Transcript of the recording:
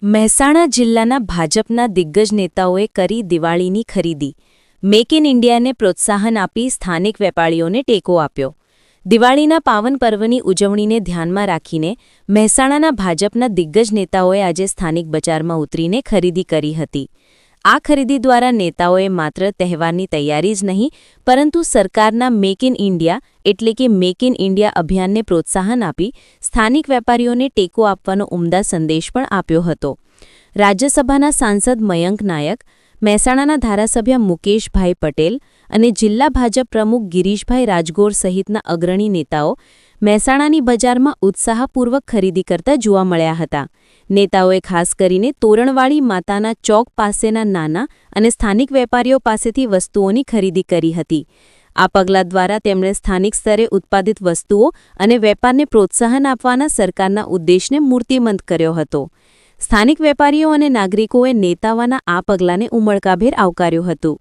મહેસાણા જિલ્લાના ભાજપના દિગ્ગજ નેતાઓએ કરી દિવાળીની ખરીદી. મેક ઇન ઇન્ડિયાને પ્રોત્સાહન આપી સ્થાનિક વેપારીઓને ટેકો આપ્યો. દિવાળીના પાવન પર્વની ઉજવણીને ધ્યાનમાં રાખીને મહેસાણાના ભાજપના દિગ્ગજ નેતાઓએ આજે સ્થાનિક બજારમાં ઉતરીને ખરીદી કરી હતી. આ ખરીદી દ્વારા નેતાઓએ માત્ર તહેવારની તૈયારી જ નહીં પરંતુ સરકારના મેક ઇન ઇન્ડિયા એટલે કે મેક ઇન ઇન્ડિયા અભિયાનને પ્રોત્સાહન આપી સ્થાનિક વેપારીઓને ટેકો આપવાનો ઉમદા સંદેશ પણ આપ્યો હતો. રાજ્યસભાના સાંસદ મયંક નાયક, મહેસાણાના ધારાસભ્ય મુકેશભાઈ પટેલ અને જિલ્લા ભાજપ પ્રમુખ ગિરીશભાઈ રાજગોર સહિતના અગ્રણી નેતાઓ મહેસાણાની બજારમાં ઉત્સાહપૂર્વક ખરીદી કરતા જોવા મળ્યા હતા. નેતાઓએ ખાસ કરીને તોરણવાળી માતાના ચોક પાસેના નાના અને સ્થાનિક વેપારીઓ પાસેથી વસ્તુઓની ખરીદી કરી હતી. આ પગલાં દ્વારા તેમણે સ્થાનિક સ્તરે ઉત્પાદિત વસ્તુઓ અને વેપારને પ્રોત્સાહન આપવાના સરકારના ઉદ્દેશને મૂર્તિમંત કર્યો હતો. સ્થાનિક વેપારીઓ અને નાગરિકોએ નેતાઓના આ પગલાંને ઉમળકાભેર આવકાર્યું હતું.